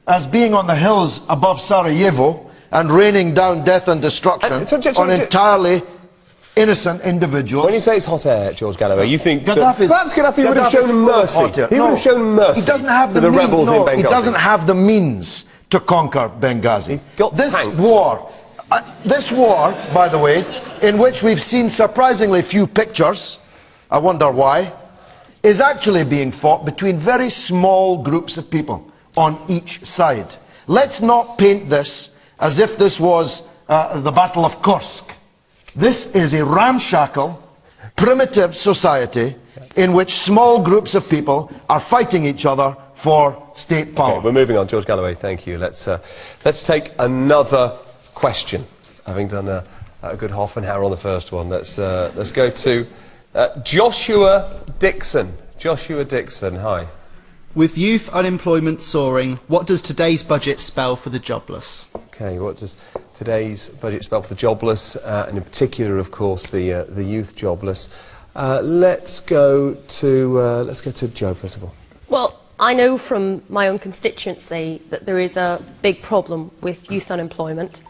as being on the hills above Sarajevo and raining down death and destruction on entirely innocent individuals. When you say it's hot air, George Galloway, you think perhaps Gaddafi would have shown mercy. He would have shown mercy. He doesn't have to the rebels in Benghazi. He doesn't have the means to conquer Benghazi. He's got this tanks. This war, by the way, in which we've seen surprisingly few pictures, I wonder why, is actually being fought between very small groups of people on each side. Let's not paint this as if this was the Battle of Kursk. This is a ramshackle, primitive society in which small groups of people are fighting each other for state power. Okay, we're moving on. George Galloway, thank you. Let's take another question. Having done a good half an hour on the first one, let's go to Joshua Dixon. Joshua Dixon, hi. With youth unemployment soaring, what does today's budget spell for the jobless? Okay, what does today's budget spell for the jobless, and in particular, of course, the youth jobless? Let's go to Joe first of all. Well, I know from my own constituency that there is a big problem with youth unemployment,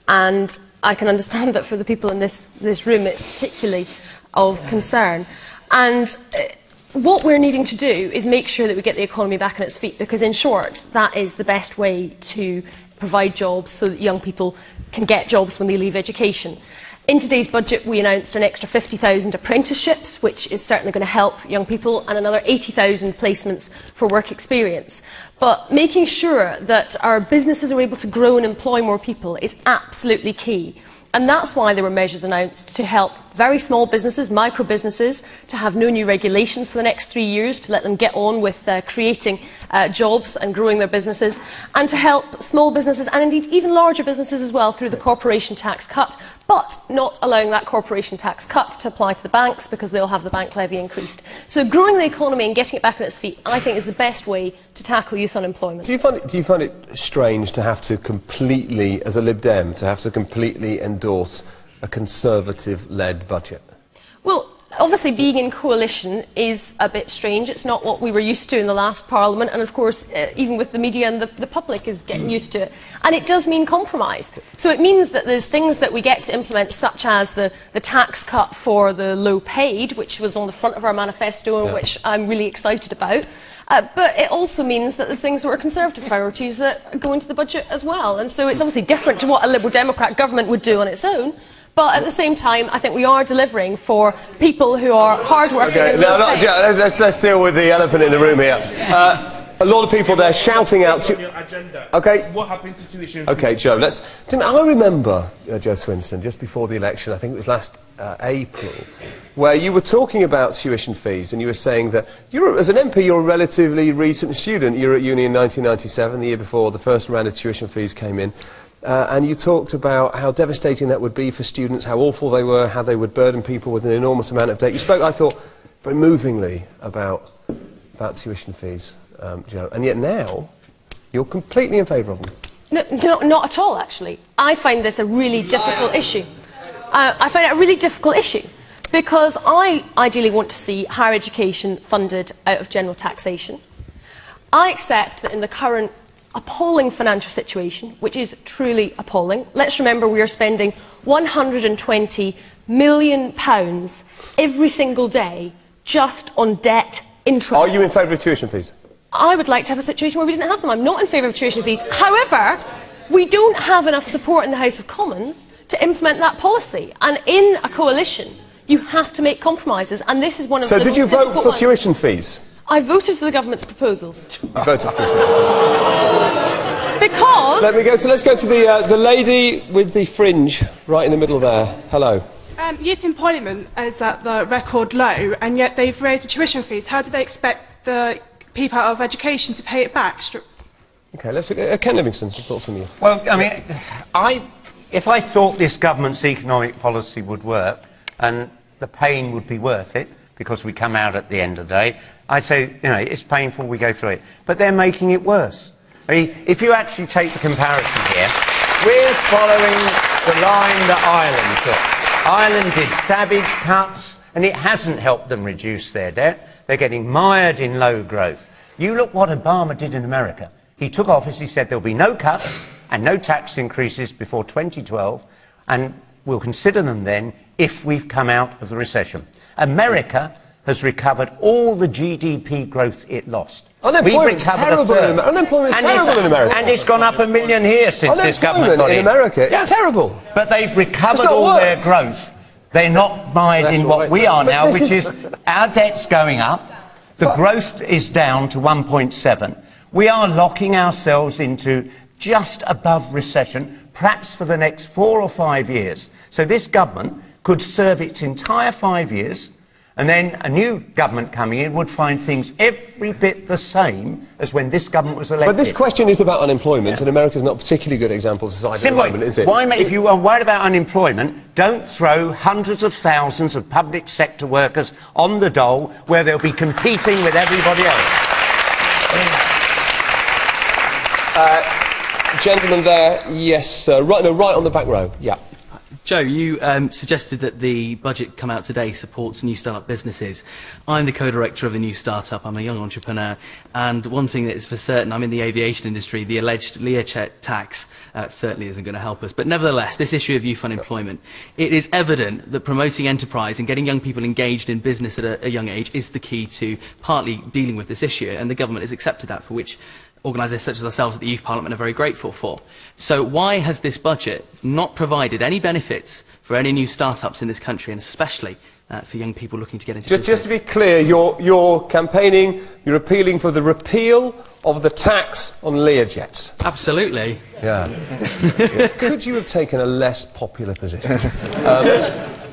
and I can understand that for the people in this room it's particularly of concern. And what we're needing to do is make sure that we get the economy back on its feet, because in short, that is the best way to provide jobs so that young people can get jobs when they leave education. In today's budget, we announced an extra 50,000 apprenticeships, which is certainly going to help young people, and another 80,000 placements for work experience. But making sure that our businesses are able to grow and employ more people is absolutely key. And that's why there were measures announced to help very small businesses, micro businesses, to have no new regulations for the next 3 years, to let them get on with creating jobs and growing their businesses, and to help small businesses and indeed even larger businesses as well through the corporation tax cut, but not allowing that corporation tax cut to apply to the banks because they'll have the bank levy increased. So growing the economy and getting it back on its feet, I think, is the best way to tackle youth unemployment. Do you find it strange to have to completely, as a Lib Dem, to have to completely endorse a Conservative-led budget? Well, obviously being in coalition is a bit strange. It's not what we were used to in the last Parliament, and of course even with the media and the public is getting used to it. And it does mean compromise. So it means that there's things that we get to implement, such as the tax cut for the low paid, which was on the front of our manifesto and which I'm really excited about. But it also means that the things that are Conservative priorities that go into the budget as well. And so it's obviously different to what a Liberal Democrat government would do on its own. But at the same time, I think we are delivering for people who are hard-working. Okay, let's deal with the elephant in the room here. A lot of people there shouting out to... Okay. What happened to tuition fees? Okay, Joe, I remember, Joe Swinson, just before the election, I think it was last April, where you were talking about tuition fees, and you were saying that, as an MP, you're a relatively recent student. You were at uni in 1997, the year before the first round of tuition fees came in. And you talked about how devastating that would be for students, how awful they were, how they would burden people with an enormous amount of debt. You spoke, I thought, very movingly about tuition fees, Joe, and yet now you're completely in favour of them. No, not at all, actually. I find this a really difficult issue. I find it a really difficult issue because I ideally want to see higher education funded out of general taxation. I accept that in the current appalling financial situation, which is truly appalling. Let's remember we are spending £120 million every single day just on debt interest. Are you in favour of tuition fees? I would like to have a situation where we didn't have them. I'm not in favour of tuition fees. However, we don't have enough support in the House of Commons to implement that policy. And in a coalition, you have to make compromises. And this is one of the most difficult ones. So did you vote for tuition fees? I voted for the government's proposals. You voted for Because... Let's go to the lady with the fringe right in the middle there. Hello. Youth employment is at the record low, and yet they've raised the tuition fees. How do they expect the people out of education to pay it back? OK, let's look at Ken Livingstone. Some thoughts from you. Well, I mean, if I thought this government's economic policy would work and the pain would be worth it, because we come out at the end of the day, I'd say, it's painful, we go through it. But they're making it worse. I mean, if you actually take the comparison here, we're following the line that Ireland took. Ireland did savage cuts, and it hasn't helped them reduce their debt. They're getting mired in low growth. You look what Obama did in America. he took office, he said there'll be no cuts and no tax increases before 2012, and we'll consider them then if we've come out of the recession. America has recovered all the GDP growth it lost. Unemployment's terrible in America. And it's gone up 1 million here since this government got in. America is terrible. But they've recovered all their growth. They're not mired in what we are now, which is our debt's going up, the growth is down to 1.7. We are locking ourselves into just above recession, perhaps for the next 4 or 5 years. So this government could serve its entire 5 years, and then a new government coming in would find things every bit the same as when this government was elected. But this question is about unemployment, and America's not a particularly good example of society at the moment, is it? If you are worried about unemployment, don't throw hundreds of thousands of public sector workers on the dole where they'll be competing with everybody else. Gentleman there, yes, right on the back row, yeah. Joe, you suggested that the budget come out today supports new start-up businesses. I'm the co-director of a new start-up. I'm a young entrepreneur, and one thing that is for certain, I'm in the aviation industry. The alleged Learjet tax certainly isn't going to help us. But nevertheless, this issue of youth unemployment, it is evident that promoting enterprise and getting young people engaged in business at a young age is the key to partly dealing with this issue, and the government has accepted that, for which organisations such as ourselves at the Youth Parliament are very grateful for. So why has this budget not provided any benefits for any new start-ups in this country, and especially for young people looking to get into business? Just to be clear, you're campaigning, you're appealing for the repeal of the tax on Learjets. Absolutely. Yeah. Could you have taken a less popular position?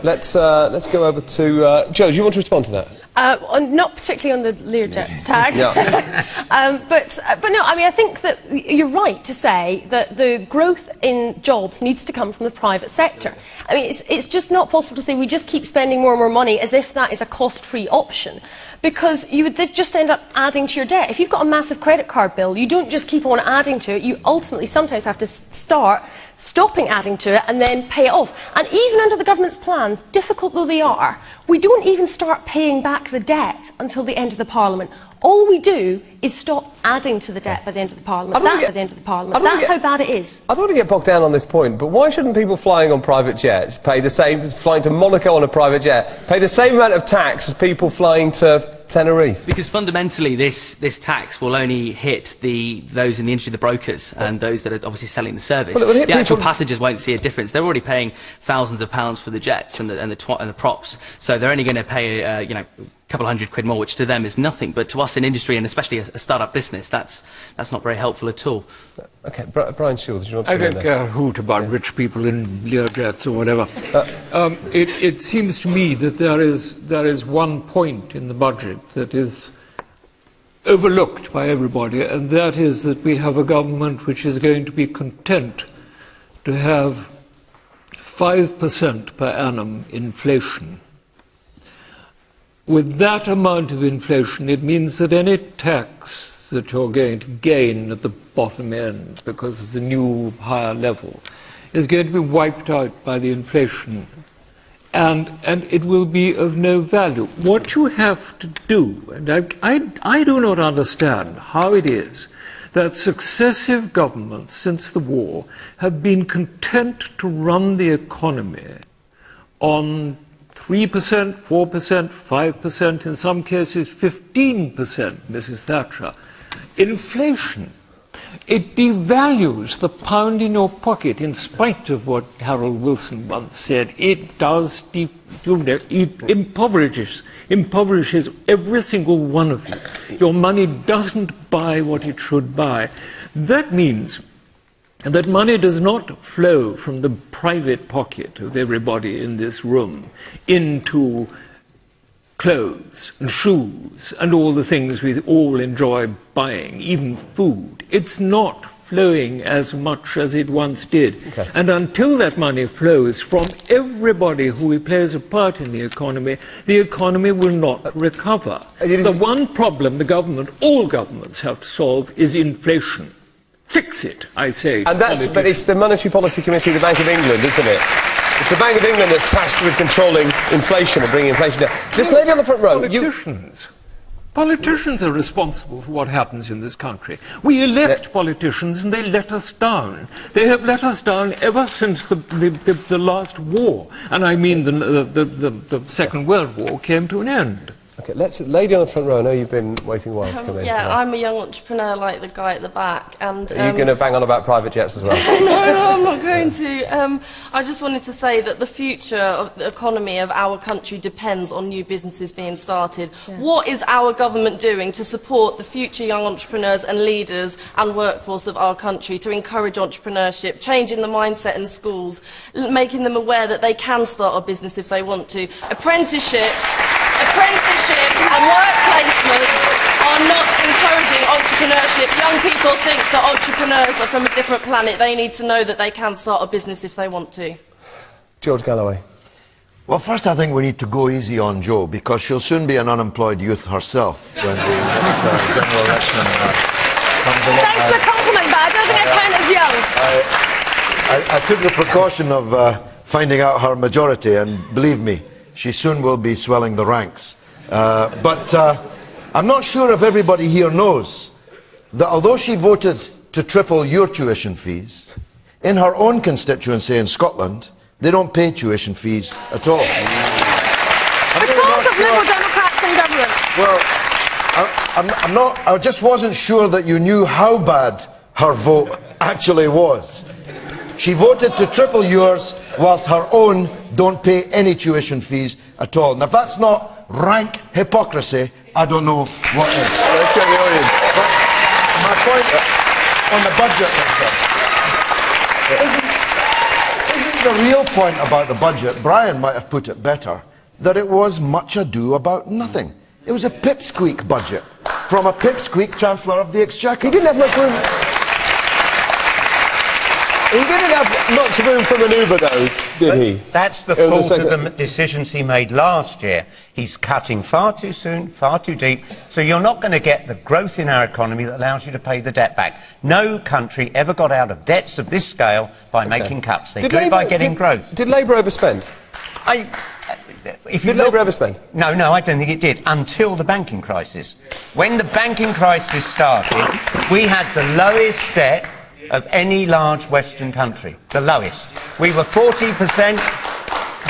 Let's go over to Joe. Do you want to respond to that? Not particularly on the Learjet tax. But no, I mean, I think that you're right to say that the growth in jobs needs to come from the private sector. I mean, it's just not possible to say we just keep spending more and more money as if that is a cost-free option, because you would just end up adding to your debt. If you've got a massive credit card bill, you don't just keep on adding to it. You ultimately sometimes have to start stopping adding to it and then pay it off. And even under the government's plans, difficult though they are, we don't even start paying back the debt until the end of the Parliament. All we do is stop adding to the debt by the end of the Parliament. That's at the end of the Parliament. That's how bad it is. I don't want to get bogged down on this point, but why shouldn't people flying on private jets pay the same, flying to Monaco on a private jet, pay the same amount of tax as people flying to Tenerife? Because fundamentally this tax will only hit those in the industry, the brokers, and those that are obviously selling the service. The actual passengers won't see a difference. They're already paying thousands of pounds for the jets and the props, so they're only going to pay you know, a couple £100 more, which to them is nothing, but to us in industry, and especially a start-up business, that's not very helpful at all. Okay, Brian Shields, do you want to I don't care a hoot about rich people in Learjets or whatever. It seems to me that there is one point in the budget that is overlooked by everybody, and that is that we have a government which is going to be content to have 5% per annum inflation. With that amount of inflation, it means that any tax that you're going to gain at the bottom end because of the new higher level is going to be wiped out by the inflation, and it will be of no value. What you have to do, and I do not understand how it is that successive governments since the war have been content to run the economy on 3%, 4%, 5%, in some cases 15%, Mrs. Thatcher. Inflation. It devalues the pound in your pocket, in spite of what Harold Wilson once said. It does, it impoverishes every single one of you. Your money doesn't buy what it should buy. That means that money does not flow from the private pocket of everybody in this room into clothes and shoes and all the things we all enjoy buying, even food. It's not flowing as much as it once did. Okay. And until that money flows from everybody who plays a part in the economy will not recover. The one problem all governments have to solve is inflation. Fix it, I say. But it's the Monetary Policy Committee of the Bank of England, isn't it? It's the Bank of England that's tasked with controlling inflation and bringing inflation down. This lady on the front row, politicians. Politicians are responsible for what happens in this country. We elect politicians and they let us down. They have let us down ever since the last war. And I mean the Second World War came to an end. Okay, lady on the front row, I know you've been waiting a while to come in. Yeah, I'm a young entrepreneur like the guy at the back. And, are you going to bang on about private jets as well? No, I'm not going to. I just wanted to say that the future of the economy of our country depends on new businesses being started. Yeah. What is our government doing to support the future young entrepreneurs and leaders and workforce of our country to encourage entrepreneurship, changing the mindset in schools, making them aware that they can start a business if they want to? Apprenticeships and work placements are not encouraging entrepreneurship. Young people think that entrepreneurs are from a different planet. They need to know that they can start a business if they want to. George Galloway. Well, first I think we need to go easy on Jo, because she'll soon be an unemployed youth herself when the next general election comes along. Thanks for the compliment, but I don't think I count as young. I took the precaution of finding out her majority, and believe me, she soon will be swelling the ranks. But I'm not sure if everybody here knows that although she voted to triple your tuition fees, in her own constituency in Scotland, they don't pay tuition fees at all. Because of Liberal Democrats in government. Well, I just wasn't sure that you knew how bad her vote actually was. She voted to triple yours, whilst her own don't pay any tuition fees at all. And if that's not rank hypocrisy, I don't know what is. Let's get the audience. But my point on the budget, isn't the real point about the budget, Brian might have put it better, that it was much ado about nothing. It was a pipsqueak budget from a pipsqueak Chancellor of the Exchequer. He didn't have much room. He didn't have much room for manoeuvre, though, did he? That's the fault of the decisions he made last year. He's cutting far too soon, far too deep, so you're not going to get the growth in our economy that allows you to pay the debt back. No country ever got out of debts of this scale by making cuts. They do it by getting growth. Did Labour overspend? Did Labour overspend? No, I don't think it did, until the banking crisis. When the banking crisis started, we had the lowest debt of any large Western country, the lowest. We were 40%,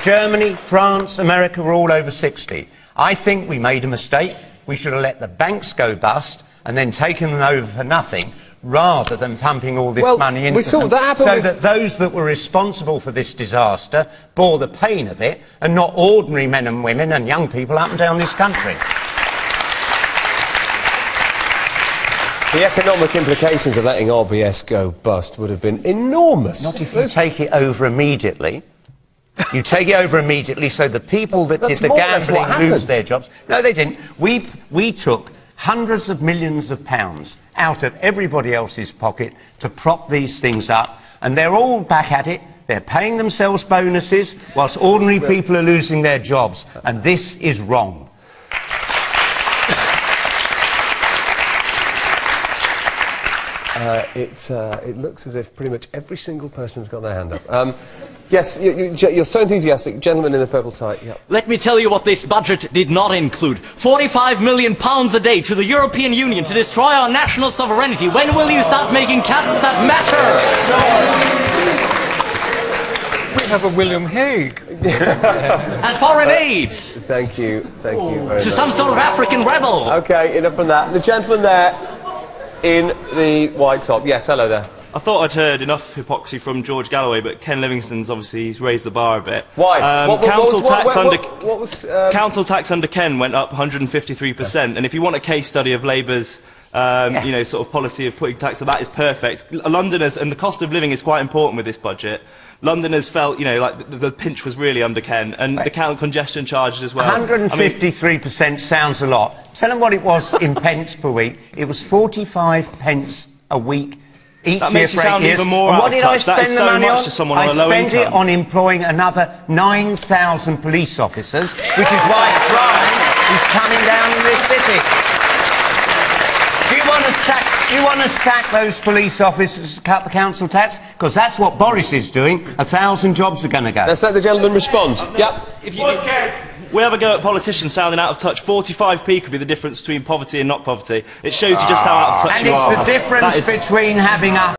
Germany, France, America were all over 60. I think we made a mistake. We should have let the banks go bust and then taken them over for nothing, rather than pumping all this money into them, so that those that were responsible for this disaster bore the pain of it, and not ordinary men and women and young people up and down this country. The economic implications of letting RBS go bust would have been enormous. Not if you take it over immediately. You take it over immediately, so the people that did the gambling lose their jobs. No, they didn't. We took hundreds of millions of pounds out of everybody else's pocket to prop these things up, and they're all back at it. They're paying themselves bonuses, whilst ordinary people are losing their jobs, and this is wrong. It looks as if pretty much every single person's got their hand up. Yes, you're so enthusiastic. Gentleman in the purple tie. Yep. Let me tell you what this budget did not include. £45 million a day to the European Union to destroy our national sovereignty. When will you start making cuts that matter? We have a William Hague. And foreign aid. Thank you very much. To some sort of African rebel. Okay, enough from that. The gentleman there in the white top. Yes, hello there. I thought I'd heard enough hypocrisy from George Galloway, but Ken Livingstone's obviously raised the bar a bit. Why? Council tax under Ken went up 153%, and if you want a case study of Labour's you know, sort of policy of putting tax, so that is perfect. Londoners, and the cost of living is quite important with this budget. Londoners felt, you know, like the pinch was really under Ken, and the congestion charges as well. 153% sounds a lot. Tell them what it was in pence per week. It was 45 pence a week each that year makes you for 8 sound years. even more and what out of did touch. I spend that is the so money much on? to someone on a low income. I spent it on employing another 9,000 police officers, which is why crime is coming down in this city. Do you want to sack those police officers to cut the council tax? Because that's what Boris is doing. 1,000 jobs are going to go. Let's let the gentleman respond. Yep. we have a go at politicians sounding out of touch. 45p could be the difference between poverty and not poverty. It shows you just how out of touch And you are. it's the difference between having a